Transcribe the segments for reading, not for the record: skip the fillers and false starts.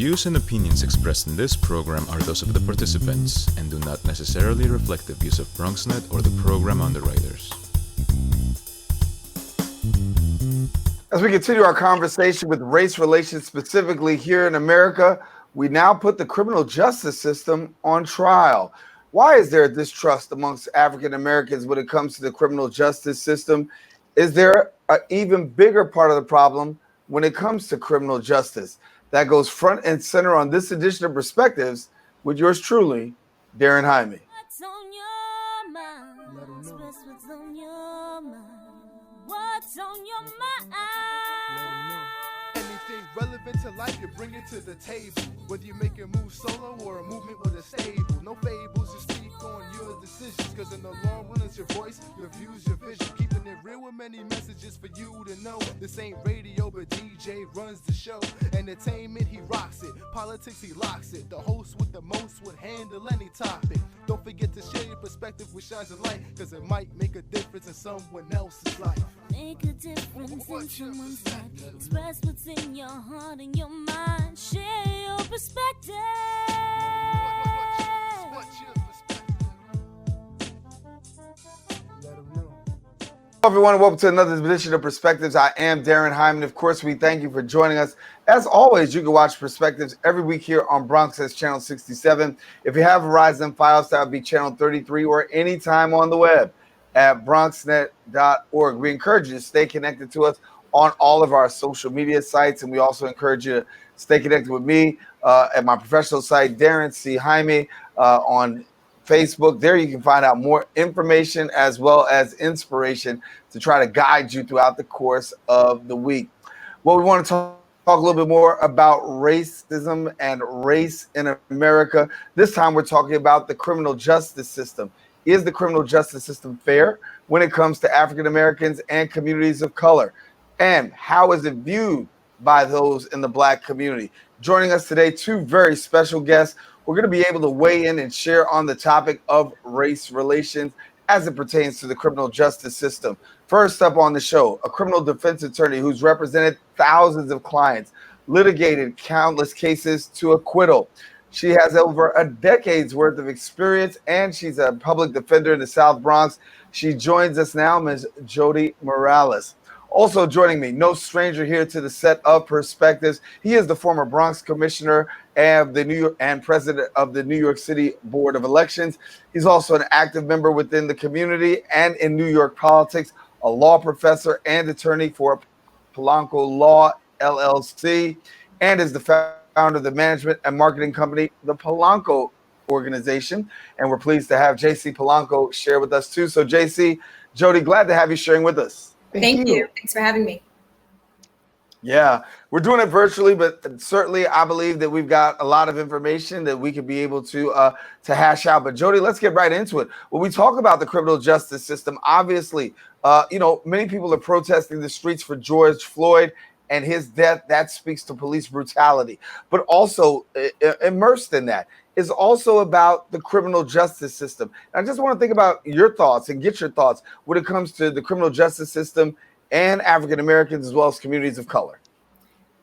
views and opinions expressed in this program are those of the participants and do not necessarily reflect the views of BronxNet or the program underwriters. As we continue our conversation with race relations specifically here in America, we now put the criminal justice system on trial. Why is there a distrust amongst African Americans when it comes to the criminal justice system? Is there an even bigger part of the problem when it comes to criminal justice? That goes front and center on this edition of Perspectives with yours truly, Daren Jaime. What's on your mind? Express what's on your mind. What's on your mind? Anything relevant to life, you bring it to the table. Whether you make a move solo or a movement with a stable. No fables, you speak on your decisions. Cause in the long run, it's your voice, your views, your vision. Keeping it real with many messages for you to know. This ain't radio, but DJ runs the show. Entertainment, he rocks it. Politics, he locks it. The host with the most would handle any topic. Don't forget to share your perspective with shines of light. Cause it might make a difference in someone else's life. Make a difference in someone's life. Express what's in your heart and your mind. Share your perspective. What's your perspective? Let them know. Hello, everyone, and welcome to another edition of Perspectives. I am Daren Jaime, and of course, we thank you for joining us. As always, you can watch Perspectives every week here on BronxNet's Channel 67. If you have Verizon Fios, that would be Channel 33, or anytime on the web at bronxnet.org. We encourage you to stay connected to us on all of our social media sites, and we also encourage you to stay connected with me at my professional site, Daren C. Jaime, on Facebook. There you can find out more information as well as inspiration to try to guide you throughout the course of the week. Well, we want to talk a little bit more about racism and race in America. This time we're talking about the criminal justice system. Is the criminal justice system fair when it comes to African Americans and communities of color? And how is it viewed by those in the Black community? Joining us today, two very special guests. We're going to be able to weigh in and share on the topic of race relations as it pertains to the criminal justice system. First up on the show, a criminal defense attorney who's represented thousands of clients, litigated countless cases to acquittal. She has over a decade's worth of experience, and she's a public defender in the South Bronx. She joins us now, Ms. Jodi Morales. Also joining me, no stranger here to the set of Perspectives. He is the former Bronx commissioner and president of the New York City Board of Elections. He's also an active member within the community and in New York politics, a law professor and attorney for Polanco Law, LLC, and is the founder of the management and marketing company, the Polanco Organization. And we're pleased to have JC Polanco share with us too. So JC, Jodi, glad to have you sharing with us. Thank you. Thanks for having me. Yeah, we're doing it virtually, but certainly I believe that we've got a lot of information that we could be able to hash out. But Jodi, let's get right into it. When we talk about the criminal justice system, obviously, many people are protesting the streets for George Floyd and his death. That speaks to police brutality. But also immersed in that is also about the criminal justice system. And I just want to think about your thoughts and get your thoughts when it comes to the criminal justice system and African Americans as well as communities of color.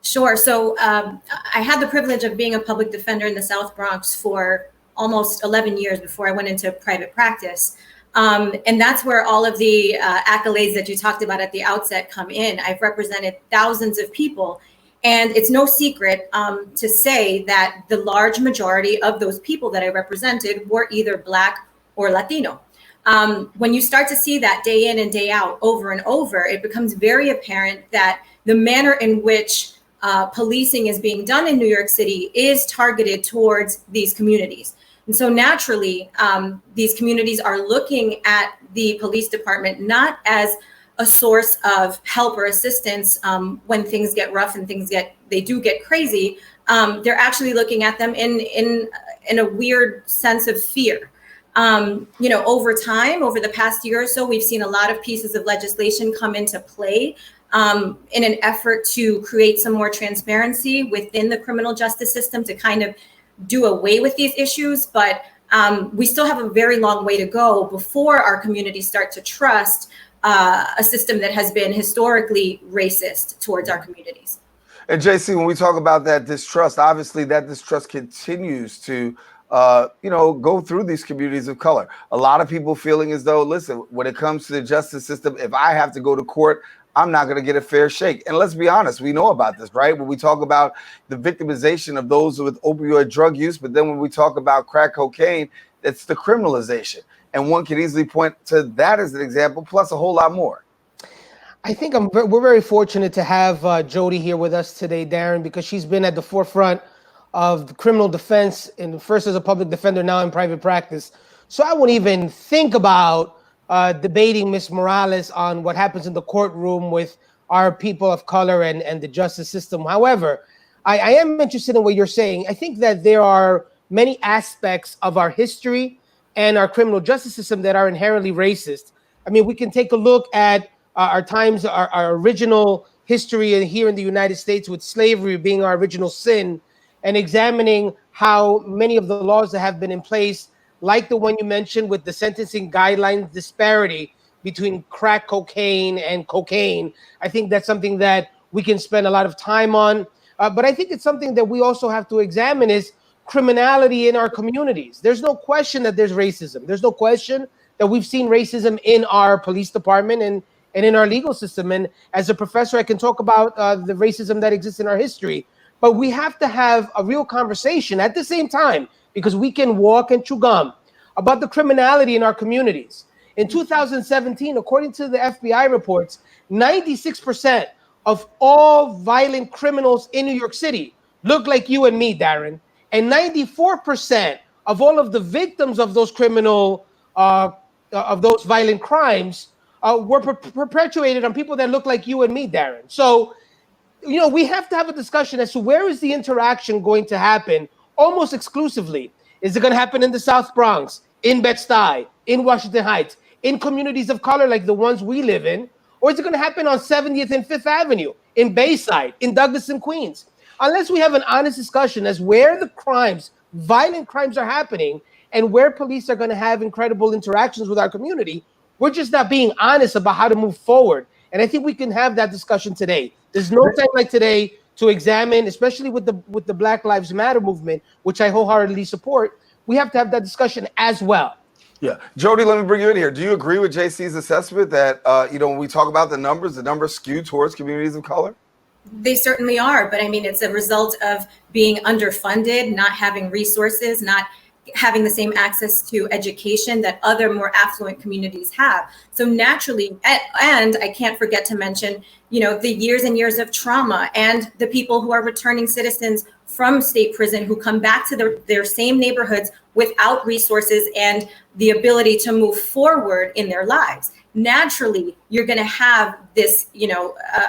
Sure. So I had the privilege of being a public defender in the South Bronx for almost 11 years before I went into private practice. And that's where all of the accolades that you talked about at the outset come in. I've represented thousands of people. And it's no secret to say that the large majority of those people that I represented were either Black or Latino. When you start to see that day in and day out over and over, it becomes very apparent that the manner in which policing is being done in New York City is targeted towards these communities. And so naturally, these communities are looking at the police department not as a source of help or assistance when things get rough and they do get crazy. They're actually looking at them in a weird sense of fear. Over time, over the past year or so, we've seen a lot of pieces of legislation come into play in an effort to create some more transparency within the criminal justice system to kind of do away with these issues. But we still have a very long way to go before our communities start to trust a system that has been historically racist towards our communities. And JC, when we talk about that distrust, obviously that distrust continues to, go through these communities of color. A lot of people feeling as though, listen, when it comes to the justice system, if I have to go to court, I'm not going to get a fair shake. And let's be honest, we know about this, right? When we talk about the victimization of those with opioid drug use, but then when we talk about crack cocaine, it's the criminalization. And one can easily point to that as an example, plus a whole lot more. I think we're very fortunate to have Jodi here with us today, Daren, because she's been at the forefront of the criminal defense, and first as a public defender, now in private practice. So I won't even think about debating Ms. Morales on what happens in the courtroom with our people of color and the justice system. However, I am interested in what you're saying. I think that there are many aspects of our history and our criminal justice system that are inherently racist. I mean, we can take a look at our times, our original history here in the United States with slavery being our original sin, and examining how many of the laws that have been in place, like the one you mentioned with the sentencing guidelines disparity between crack cocaine and cocaine. I think that's something that we can spend a lot of time on. But I think it's something that we also have to examine is criminality in our communities. There's no question that there's racism. There's no question that we've seen racism in our police department and in our legal system. And as a professor, I can talk about the racism that exists in our history. But we have to have a real conversation at the same time, because we can walk and chew gum about the criminality in our communities. In 2017, according to the FBI reports, 96% of all violent criminals in New York City look like you and me, Daren. And 94% of all of the victims of those of those violent crimes were perpetuated on people that look like you and me, Daren. So, we have to have a discussion as to where is the interaction going to happen almost exclusively. Is it going to happen in the South Bronx, in Bed-Stuy, in Washington Heights, in communities of color like the ones we live in? Or is it going to happen on 70th and 5th Avenue, in Bayside, in Douglas and Queens? Unless we have an honest discussion as where the violent crimes are happening and where police are going to have incredible interactions with our community, we're just not being honest about how to move forward. And I think we can have that discussion today. There's no time like today to examine, especially with the Black Lives Matter movement, which I wholeheartedly support. We have to have that discussion as well. Yeah. Jodi, let me bring you in here. Do you agree with JC's assessment that, when we talk about the numbers skew towards communities of color? They certainly are. But I mean, it's a result of being underfunded, not having resources, not having the same access to education that other more affluent communities have. So naturally, and I can't forget to mention, the years and years of trauma and the people who are returning citizens from state prison who come back to their same neighborhoods without resources and the ability to move forward in their lives. Naturally, you're going to have this,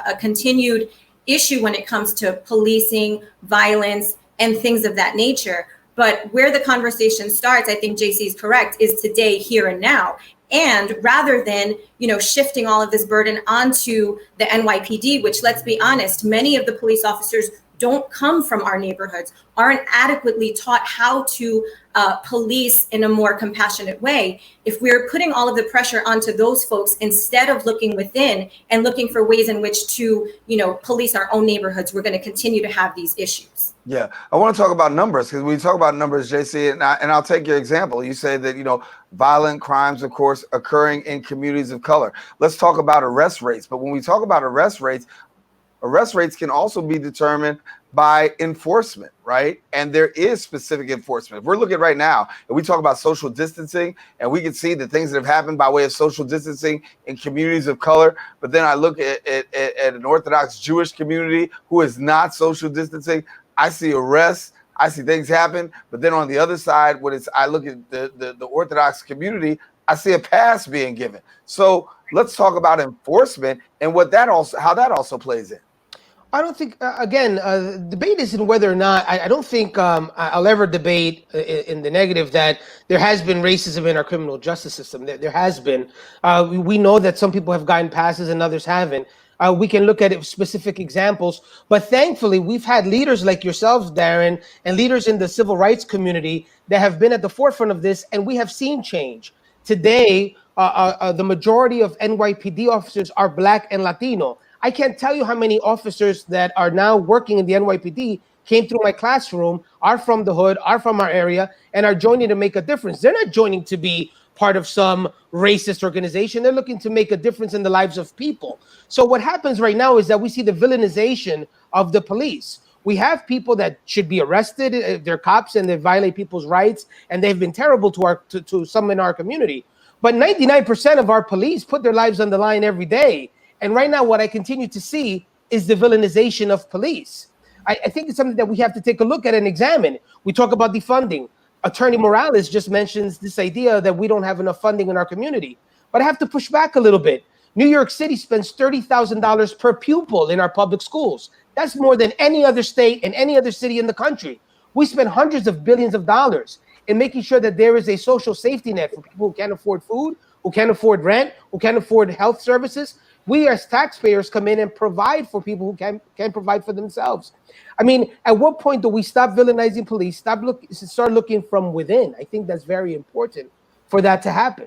a continued issue when it comes to policing, violence, and things of that nature. But where the conversation starts, I think JC is correct, is today, here and now. And rather than, shifting all of this burden onto the NYPD, which, let's be honest, many of the police officers don't come from our neighborhoods, aren't adequately taught how to police in a more compassionate way. If we're putting all of the pressure onto those folks instead of looking within and looking for ways in which to, police our own neighborhoods, we're going to continue to have these issues. Yeah, I want to talk about numbers, because when you talk about numbers, JC, and I'll take your example. You say that, violent crimes, of course, occurring in communities of color. Let's talk about arrest rates. But when we talk about arrest rates can also be determined by enforcement, right? And there is specific enforcement. If we're looking right now and we talk about social distancing, and we can see the things that have happened by way of social distancing in communities of color, but then I look at an Orthodox Jewish community who is not social distancing, I see arrests, I see things happen. But then on the other side, I look at the Orthodox community, I see a pass being given. So let's talk about enforcement and how that also plays in. I don't think, debate isn't whether or not, I don't think I'll ever debate in the negative that there has been racism in our criminal justice system. There has been. We know that some people have gotten passes and others haven't. We can look at specific examples, but thankfully we've had leaders like yourselves, Daren, and leaders in the civil rights community that have been at the forefront of this, and we have seen change. Today, the majority of NYPD officers are Black and Latino. I can't tell you how many officers that are now working in the NYPD came through my classroom, are from the hood, are from our area, and are joining to make a difference. They're not joining to be part of some racist organization. They're looking to make a difference in the lives of people. So what happens right now is that we see the villainization of the police. We have people that should be arrested. They're cops and they violate people's rights, and they've been terrible to some in our community. But 99% of our police put their lives on the line every day. And right now, what I continue to see is the villainization of police. I think it's something that we have to take a look at and examine. We talk about defunding. Attorney Morales just mentions this idea that we don't have enough funding in our community. But I have to push back a little bit. New York City spends $30,000 per pupil in our public schools. That's more than any other state and any other city in the country. We spend hundreds of billions of dollars in making sure that there is a social safety net for people who can't afford food, who can't afford rent, who can't afford health services. We as taxpayers come in and provide for people who can't provide for themselves. I mean, at what point do we stop villainizing police, start looking from within? I think that's very important for that to happen.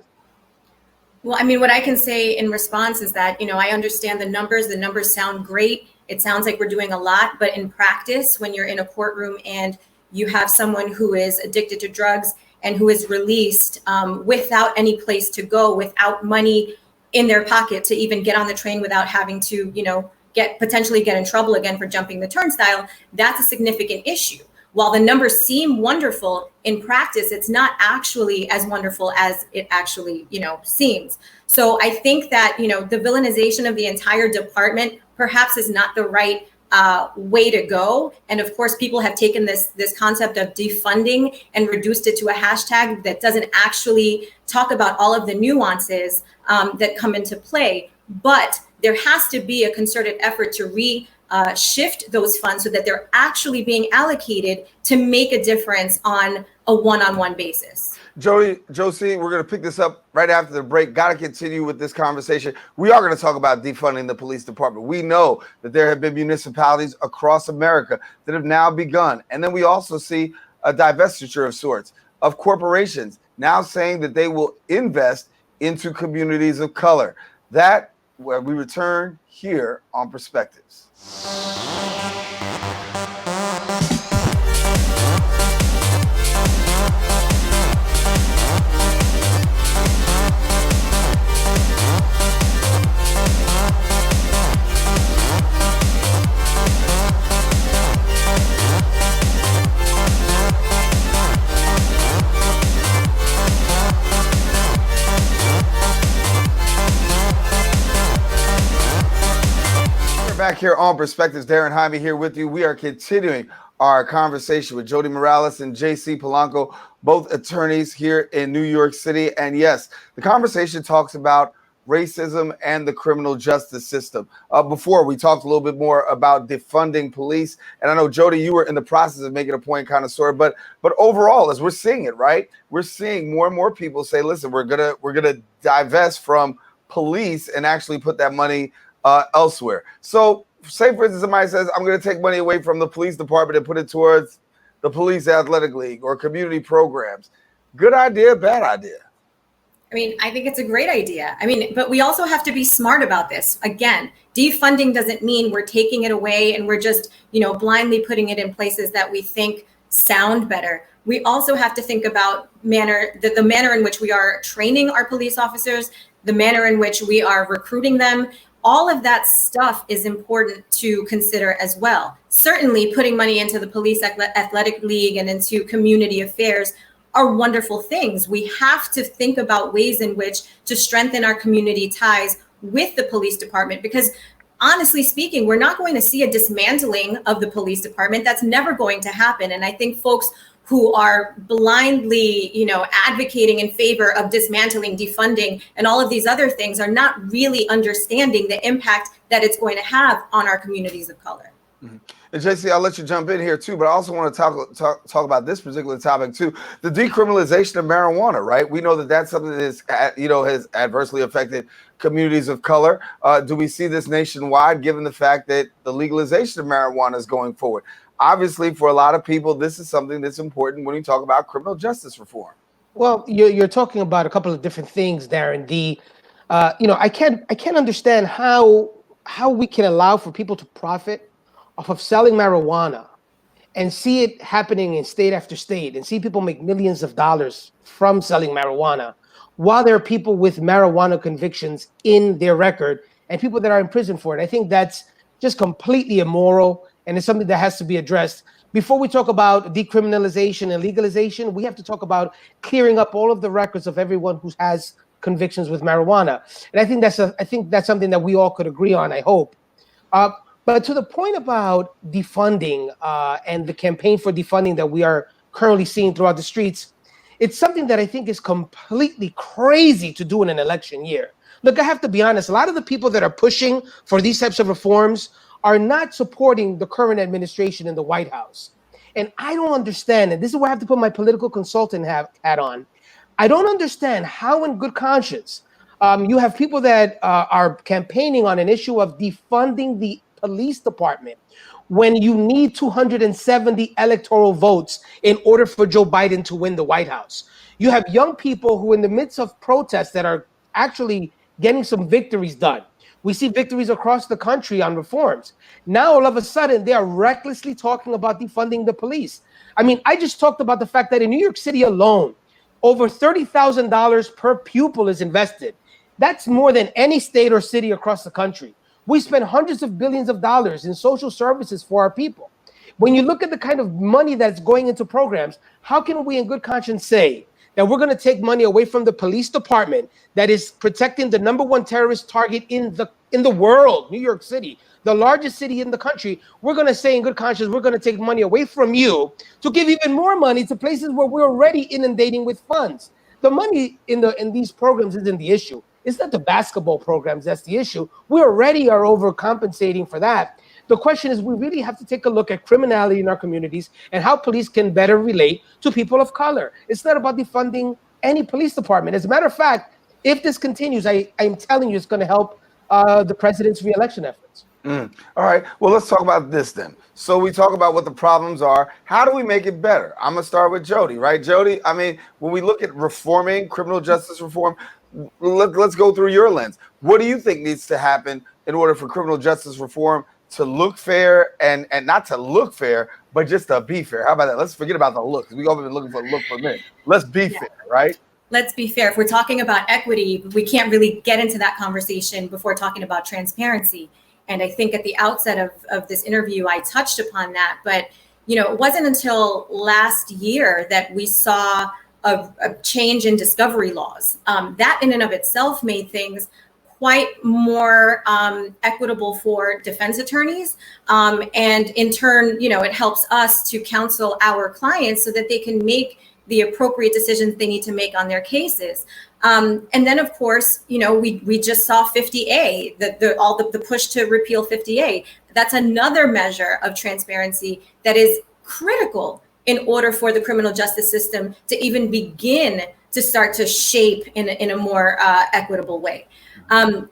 Well, I mean, what I can say in response is that, I understand the numbers sound great. It sounds like we're doing a lot, but in practice, when you're in a courtroom and you have someone who is addicted to drugs and who is released without any place to go, without money in their pocket to even get on the train, without having to, potentially get in trouble again for jumping the turnstile, that's a significant issue. While the numbers seem wonderful, in practice, it's not actually as wonderful as it actually, seems. So I think that, the villainization of the entire department perhaps is not the right way to go. And of course, people have taken this concept of defunding and reduced it to a hashtag that doesn't actually talk about all of the nuances that come into play. But there has to be a concerted effort to shift those funds so that they're actually being allocated to make a difference on a one-on-one basis. Josie, we're going to pick this up right after the break. Got to continue with this conversation. We are going to talk about defunding the police department. We know that there have been municipalities across America that have now begun. And then we also see a divestiture of sorts of corporations now saying that they will invest into communities of color. That, where we return here on Perspectives. Back here on Perspectives, Daren Jaime here with you. We are continuing our conversation with Jodi Morales and JC Polanco, both attorneys here in New York City. And yes, the conversation talks about racism and the criminal justice system. Before, we talked a little bit more about defunding police. And I know, Jodi, you were in the process of making a point, kind of sort of, but overall, as we're seeing it, right, we're seeing more and more people say, listen, we're gonna divest from police and actually put that money elsewhere. So say, for instance, somebody says, I'm going to take money away from the police department and put it towards the police athletic league or community programs. Good idea, bad idea? I mean, I think it's a great idea. I mean, but we also have to be smart about this. Again, defunding doesn't mean we're taking it away and we're just, blindly putting it in places that we think sound better. We also have to think about the manner in which we are training our police officers, the manner in which we are recruiting them. All of that stuff is important to consider as well. Certainly putting money into the police athletic league and into community affairs are wonderful things. We have to think about ways in which to strengthen our community ties with the police department, because honestly speaking, we're not going to see a dismantling of the police department. That's never going to happen. And I think folks who are blindly, advocating in favor of dismantling, defunding, and all of these other things are not really understanding the impact that it's going to have on our communities of color. Mm-hmm. And JC, I'll let you jump in here too, but I also want to talk about this particular topic too, the decriminalization of marijuana, right? We know that that's something that is, has adversely affected communities of color. Do we see this nationwide, given the fact that the legalization of marijuana is going forward? Obviously, for a lot of people, this is something that's important when you talk about criminal justice reform. Well, you're talking about a couple of different things, Daren. I can't understand how how we can allow for people to profit off of selling marijuana and see it happening in state after state and see people make millions of dollars from selling marijuana while there are people with marijuana convictions in their record and people that are in prison for it. I think that's just completely immoral, and it's something that has to be addressed. Before we talk about decriminalization and legalization, we have to talk about clearing up all of the records of everyone who has convictions with marijuana. And I think that's something that we all could agree on, I hope. But to the point about defunding and the campaign for defunding that we are currently seeing throughout the streets, it's something that I think is completely crazy to do in an election year. Look, I have to be honest, a lot of the people that are pushing for these types of reforms are not supporting the current administration in the White House. And I don't understand, and this is where I have to put my political consultant hat on. I don't understand how in good conscience you have people that are campaigning on an issue of defunding the police department when you need 270 electoral votes in order for Joe Biden to win the White House. You have young people who in the midst of protests that are actually getting some victories done. We see victories across the country on reforms. Now, all of a sudden, they are recklessly talking about defunding the police. I mean, I just talked about the fact that in New York City alone, over $30,000 per pupil is invested. That's more than any state or city across the country. We spend hundreds of billions of dollars in social services for our people. When you look at the kind of money that's going into programs, how can we in good conscience say that we're going to take money away from the police department that is protecting the number one terrorist target in the world, New York City, the largest city in the country? We're going to say in good conscience, we're going to take money away from you to give even more money to places where we're already inundating with funds. The money in these programs isn't the issue. It's not the basketball programs that's the issue. We already are overcompensating for that. The question is, we really have to take a look at criminality in our communities and how police can better relate to people of color. It's not about defunding any police department. As a matter of fact, if this continues, I'm telling you, it's going to help the president's reelection efforts. All right. Well, let's talk about this then. So we talk about what the problems are. How do we make it better? I'm going to start with Jodi, right? Jodi, I mean, when we look at reforming criminal justice reform, let's go through your lens. What do you think needs to happen in order for criminal justice reform to look fair and not to look fair, but just to be fair? How about that? Let's forget about the look. We've all been looking for a look for a minute. Let's be fair, right? Let's be fair. If we're talking about equity, we can't really get into that conversation before talking about transparency. And I think at the outset of this interview, I touched upon that. But, it wasn't until last year that we saw a change in discovery laws. That in and of itself made things quite more equitable for defense attorneys. And in turn, it helps us to counsel our clients so that they can make the appropriate decisions they need to make on their cases. And then, of course, we just saw 50A, the push to repeal 50A. That's another measure of transparency that is critical in order for the criminal justice system to even begin to start to shape in a more equitable way. I've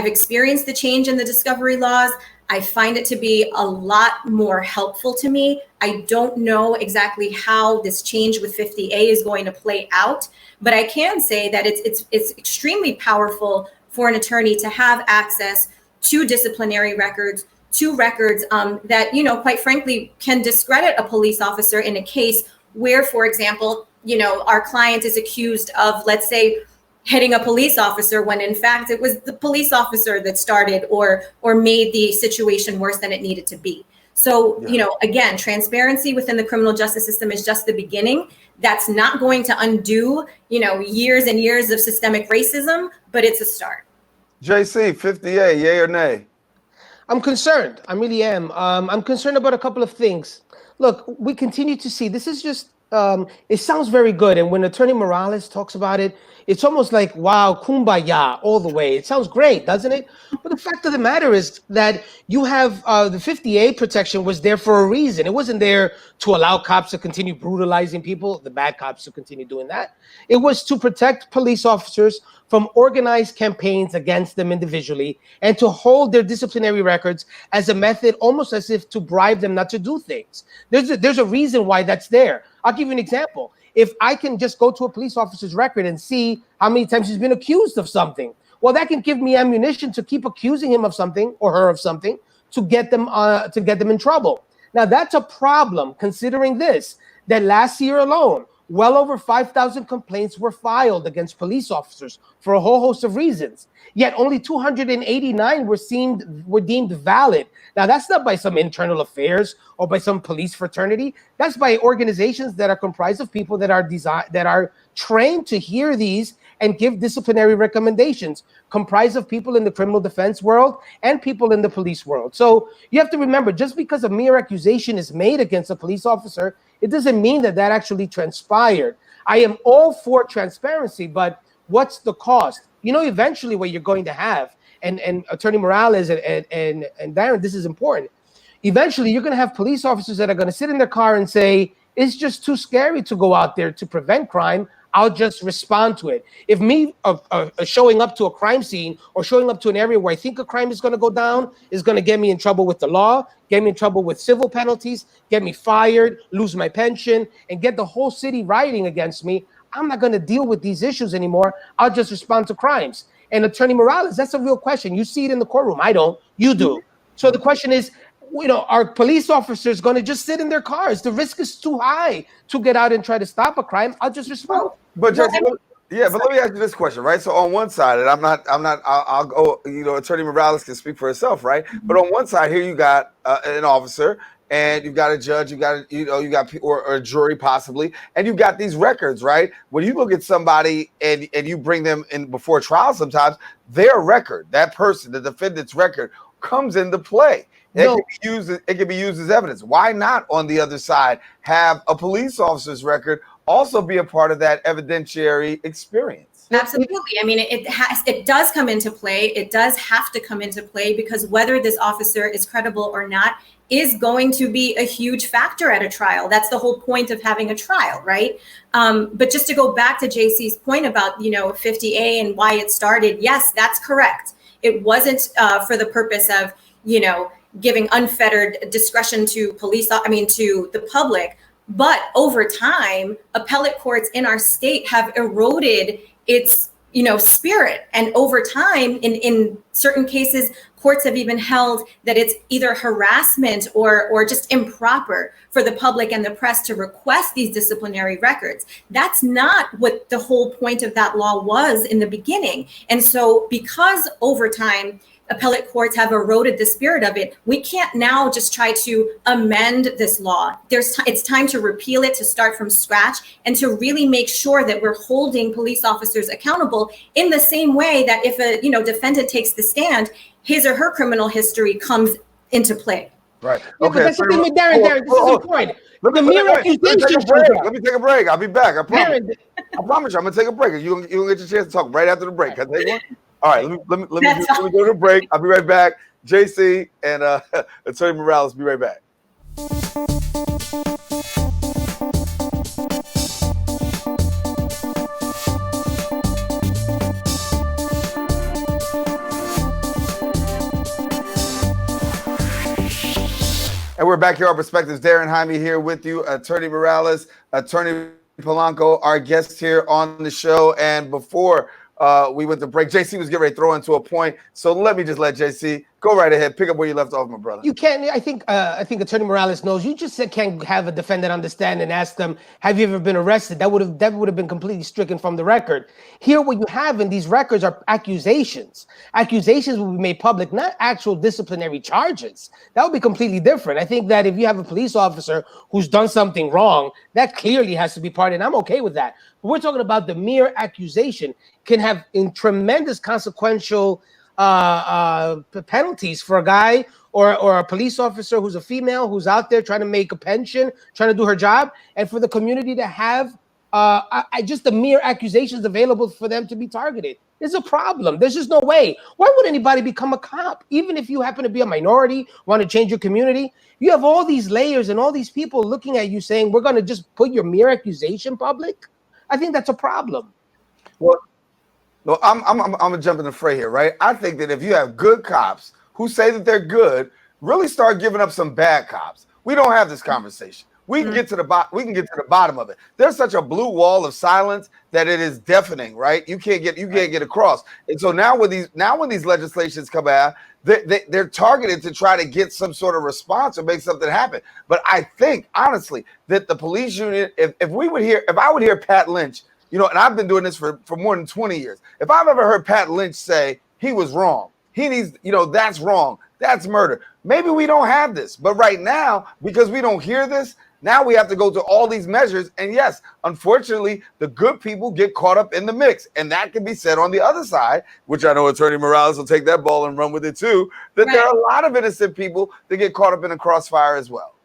experienced the change in the discovery laws. I find it to be a lot more helpful to me. I don't know exactly how this change with 50A is going to play out, but I can say that it's extremely powerful for an attorney to have access to disciplinary records, to records that, quite frankly, can discredit a police officer in a case where, for example, our client is accused of, let's say, hitting a police officer when in fact it was the police officer that started or made the situation worse than it needed to be. So, again, transparency within the criminal justice system is just the beginning. That's not going to undo, years and years of systemic racism, but it's a start. JC, 50A, yay or nay? I'm concerned. I really am. I'm concerned about a couple of things. Look, we continue to see, this is just, it sounds very good. And when Attorney Morales talks about it, it's almost like, wow, kumbaya all the way. It sounds great, doesn't it? But the fact of the matter is that you have the 50A protection was there for a reason. It wasn't there to allow cops to continue brutalizing people, the bad cops to continue doing that. It was to protect police officers from organized campaigns against them individually and to hold their disciplinary records as a method, almost as if to bribe them not to do things. There's a reason why that's there. I'll give you an example. If I can just go to a police officer's record and see how many times he's been accused of something, well, that can give me ammunition to keep accusing him of something or her of something to get them in trouble. Now, that's a problem considering this, that last year alone, well over 5,000 complaints were filed against police officers for a whole host of reasons. Yet only 289 were deemed valid. Now, that's not by some internal affairs or by some police fraternity. That's by organizations that are comprised of people that are trained to hear these and give disciplinary recommendations, comprised of people in the criminal defense world and people in the police world. So you have to remember, just because a mere accusation is made against a police officer, it doesn't mean that actually transpired. I am all for transparency, but what's the cost? You know, eventually what you're going to have, and Attorney Morales and Daren, this is important. Eventually, you're going to have police officers that are going to sit in their car and say, it's just too scary to go out there to prevent crime. I'll just respond to it. If me showing up to a crime scene or showing up to an area where I think a crime is going to go down is going to get me in trouble with the law, get me in trouble with civil penalties, get me fired, lose my pension, and get the whole city rioting against me, I'm not going to deal with these issues anymore. I'll just respond to crimes. And Attorney Morales, that's a real question. You see it in the courtroom. I don't. You do. So the question is, you know, are police officers going to just sit in their cars? The risk is too high to get out and try to stop a crime. I'll just respond. But let me ask you this question, right? So on one side, and I'll go, you know, Attorney Morales can speak for herself, right? But on one side here, you got an officer, and you've got a judge, you got or a jury possibly, and you've got these records, right? When you look at somebody and you bring them in before trial, sometimes their record, that person, the defendant's record, comes into play. It can be used as evidence. Why not, on the other side, have a police officer's record also be a part of that evidentiary experience? Absolutely. I mean, it does come into play. It does have to come into play, because whether this officer is credible or not is going to be a huge factor at a trial. That's the whole point of having a trial, right? But just to go back to JC's point about, you know, 50A and why it started, yes, that's correct. It wasn't for the purpose of, you know, giving unfettered discretion to to the public. But over time, appellate courts in our state have eroded its, you know, spirit. And over time, in certain cases, courts have even held that it's either harassment or just improper for the public and the press to request these disciplinary records. That's not what the whole point of that law was in the beginning. And so because over time, appellate courts have eroded the spirit of it, we can't now just try to amend this law. It's time to repeal it, to start from scratch, and to really make sure that we're holding police officers accountable in the same way that if a defendant takes the stand, his or her criminal history comes into play. Right. Yeah, okay. But that's the thing with Daren. This is the point. Let me take a break. I'll be back. I promise. I promise you, I'm gonna take a break. You gonna get your chance to talk right after the break. Can I take one? All right, let me go to a break. I'll be right back. JC and Attorney Morales, be right back. And we're back here on Perspectives. Daren, Jaime here with you. Attorney Morales, Attorney Polanco, our guests here on the show. And before we went to break, JC was getting ready to throw into a point. So let me just let JC go right ahead. Pick up where you left off, my brother. You can't. I think Attorney Morales knows. You just can't have a defendant understand and ask them, "Have you ever been arrested?" That would have been completely stricken from the record. Here, what you have in these records are accusations. Accusations will be made public, not actual disciplinary charges. That would be completely different. I think that if you have a police officer who's done something wrong, that clearly has to be part, and I'm okay with that. But we're talking about the mere accusation can have tremendous consequential penalties for a guy or a police officer who's a female who's out there trying to make a pension, trying to do her job, and for the community to have just the mere accusations available for them to be targeted. There's a problem. There's just no way. Why would anybody become a cop? Even if you happen to be a minority, want to change your community, you have all these layers and all these people looking at you saying, we're going to just put your mere accusation public. I think that's a problem. Well, I'm gonna jump in the fray here, right? I think that if you have good cops who say that they're good, really start giving up some bad cops. We don't have this conversation. We can get to the bottom of it. There's such a blue wall of silence that it is deafening, right? You can't get across. And so now when these legislations come out, they're targeted to try to get some sort of response or make something happen. But I think honestly that the police union, if I would hear Pat Lynch, and I've been doing this for more than 20 years. If I've ever heard Pat Lynch say he was wrong, he needs, that's wrong, that's murder. Maybe we don't have this, but right now, because we don't hear this, now we have to go to all these measures. And yes, unfortunately, the good people get caught up in the mix. And that can be said on the other side, which I know Attorney Morales will take that ball and run with it too, that There are a lot of innocent people that get caught up in the crossfire as well.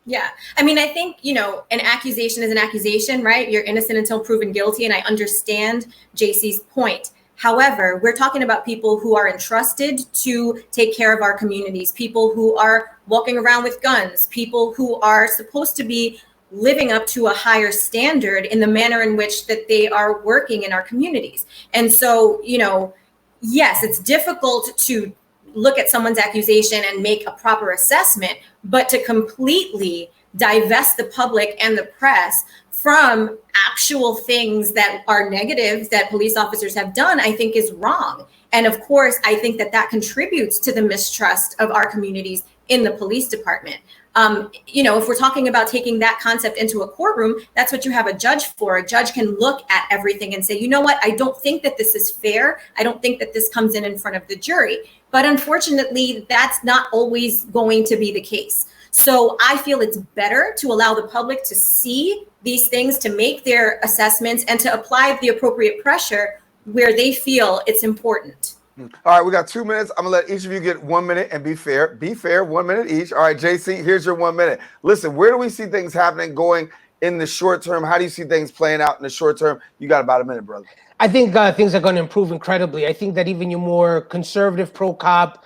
Yeah. I mean, I think, an accusation is an accusation, right? You're innocent until proven guilty. And I understand JC's point. However, we're talking about people who are entrusted to take care of our communities, people who are walking around with guns, people who are supposed to be living up to a higher standard in the manner in which that they are working in our communities. And so, yes, it's difficult to look at someone's accusation and make a proper assessment, but to completely divest the public and the press from actual things that are negative that police officers have done, I think is wrong. And of course, I think that contributes to the mistrust of our communities in the police department. If we're talking about taking that concept into a courtroom, that's what you have a judge for. A judge can look at everything and say, you know what, I don't think that this is fair. I don't think that this comes in front of the jury. But unfortunately, that's not always going to be the case. So I feel it's better to allow the public to see these things, to make their assessments, and to apply the appropriate pressure where they feel it's important. All right, we got 2 minutes. I'm going to let each of you get 1 minute and be fair. Be fair, 1 minute each. All right, JC, here's your 1 minute. Listen, where do we see things happening going in the short term? How do you see things playing out in the short term? You got about a minute, brother. I think things are going to improve incredibly. I think that even your more conservative pro-cop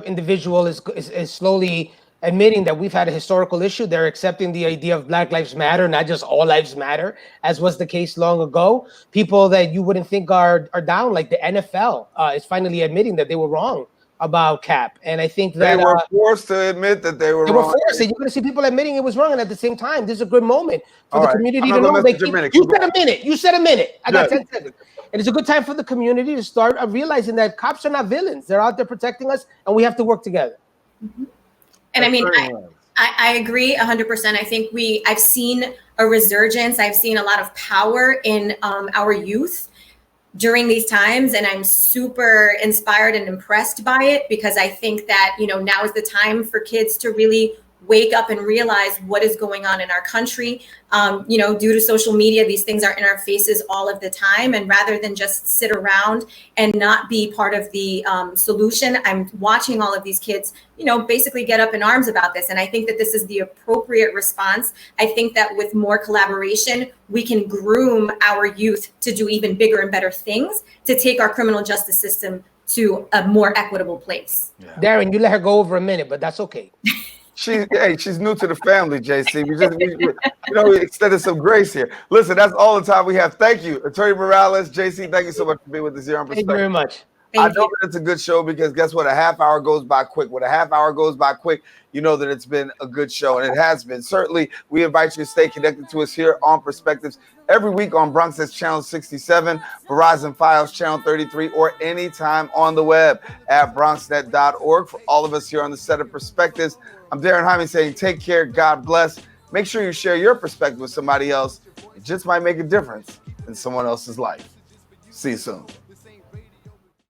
individual is slowly admitting that we've had a historical issue. They're accepting the idea of Black Lives Matter, not just all lives matter, as was the case long ago. People that you wouldn't think are down, like the NFL, is finally admitting that they were wrong about cap. And I think that they were forced to admit that they were wrong. They were forced. You're going to see people admitting it was wrong. And at the same time, this is a good moment for the community to know. You said a minute. I got 10 seconds. And it's a good time for the community to start realizing that cops are not villains. They're out there protecting us, and we have to work together. Mm-hmm. And I mean, I agree 100%. I think I've seen a resurgence. I've seen a lot of power in our youth during these times. And I'm super inspired and impressed by it, because I think that, now is the time for kids to really wake up and realize what is going on in our country. Due to social media, these things are in our faces all of the time. And rather than just sit around and not be part of the solution, I'm watching all of these kids, basically get up in arms about this. And I think that this is the appropriate response. I think that with more collaboration, we can groom our youth to do even bigger and better things to take our criminal justice system to a more equitable place. Yeah. Daren, you let her go over a minute, but that's okay. She's new to the family, JC. We extended some grace here. Listen, that's all the time we have. Thank you, Attorney Morales, JC. Thank you so much for being with us here on Perspective. Thank you very much. I know that it's a good show, because guess what? A half hour goes by quick. When a half hour goes by quick, you know that it's been a good show, and it has been. Certainly, we invite you to stay connected to us here on Perspectives every week on Bronx's Channel 67, Verizon Fios Channel 33, or anytime on the web at bronxnet.org. For all of us here on the set of Perspectives, I'm Daren Jaime saying take care, God bless. Make sure you share your perspective with somebody else. It just might make a difference in someone else's life. See you soon.